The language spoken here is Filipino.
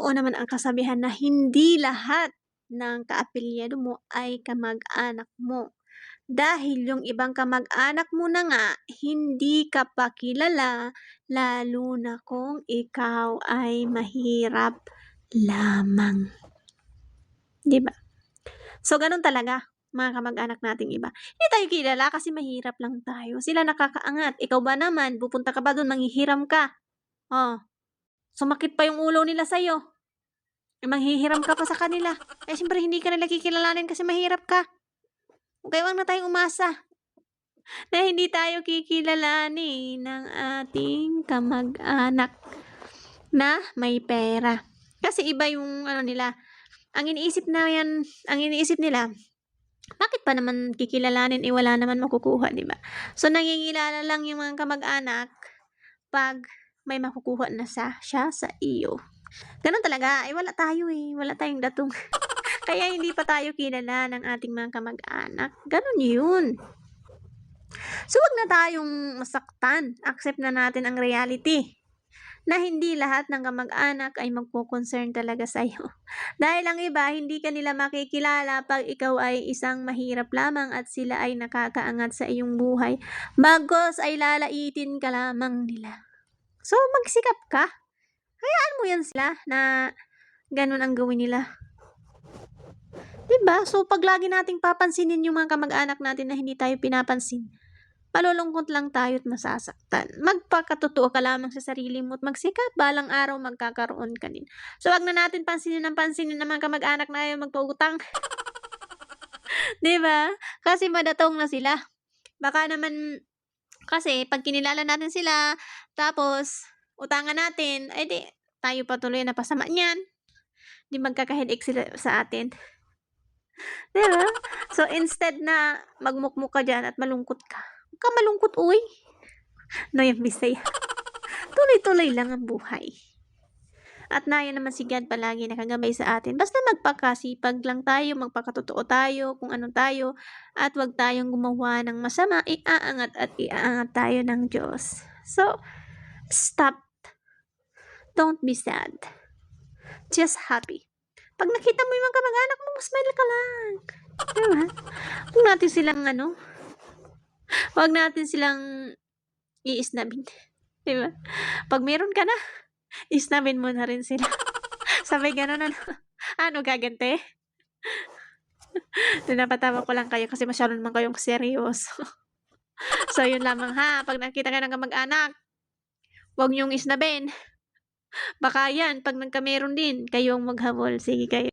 totoo naman ang kasabihan na hindi lahat ng kaapilyado mo ay kamag-anak mo. Dahil yung ibang kamag-anak mo na nga, hindi ka pa kilala, lalo na kung ikaw ay mahirap lamang. 'Di ba? So, ganun talaga, mga kamag-anak nating iba. Hindi tayo kilala kasi mahirap lang tayo. Sila nakakaangat. Ikaw ba naman, pupunta ka ba dun, manghihiram ka? Oh, sumakit pa yung ulo nila sa'yo. Eh, manghihiram ka pa sa kanila. Eh, siyempre hindi ka nila kikilalanin kasi mahirap ka. Kaya wag na tayong umasa na hindi tayo kikilalanin ng ating kamag-anak na may pera. Kasi iba yung ano nila, ang iniisip nila, bakit pa naman kikilalanin, eh, wala naman makukuha, 'di ba? So, nangingilala lang yung mga kamag-anak 'pag may makukuha na siya sa iyo. Gano'n talaga, eh, wala tayo, eh, wala tayong datong kaya hindi pa tayo kilala ng ating mga kamag-anak, gano'n 'yun. So, wag na tayong masaktan, accept na natin ang reality na hindi lahat ng kamag-anak ay magko-concern talaga sa'yo. Dahil ang iba, hindi ka nila makikilala 'pag ikaw ay isang mahirap lamang at sila ay nakakaangat sa iyong buhay, bagkus ay lalaitin ka lamang nila. So, magsikap ka. Hayaan mo 'yan sila na gano'n ang gawin nila. 'Di ba? So, 'pag lagi nating papansinin yung mga kamag-anak natin na hindi tayo pinapansin, malulungkot lang tayo at masasaktan. Magpakatotoo ka lamang sa sarili mo at magsikap, balang araw magkakaroon ka din. So, wag na natin pansinin ng pansinin ang mga kamag-anak na ayaw magpautang. 'Di ba? Kasi madatong na sila. Baka naman kasi 'pag kinilala natin sila, tapos utangan natin, eh, di tayo pa tuloy ang napasama niyan. 'Di magkaka-headache sila sa atin. 'Di ba? So, instead na magmukmok ka diyan at malungkot ka, huwag kang malungkot uy. No, yung Bisaya. Tuloy-tuloy lang ang buhay. At na naman si God palagi nakagabay sa atin. Basta magpakasipag lang tayo, magpakatotoo tayo kung ano tayo, at wag tayong gumawa ng masama, iaangat at iaangat tayo ng Diyos. So, stop. Don't be sad. Just happy. Pag nakita mo yung mga kamag-anak mo, smile ka lang. Diba? Huwag natin silang iisnabin. Diba? Pag meron ka na, isnabin mo na rin sila. Sabay gano'n ano. Ano, gagante? Pinapatawa ko lang kayo kasi masyado naman kayong seryoso. So, yun lamang ha. Pag nakita kayo ng kamag-anak, huwag niyong isnabin. Baka yan, pag nagkameron din, kayo ang maghabol. Sige kayo.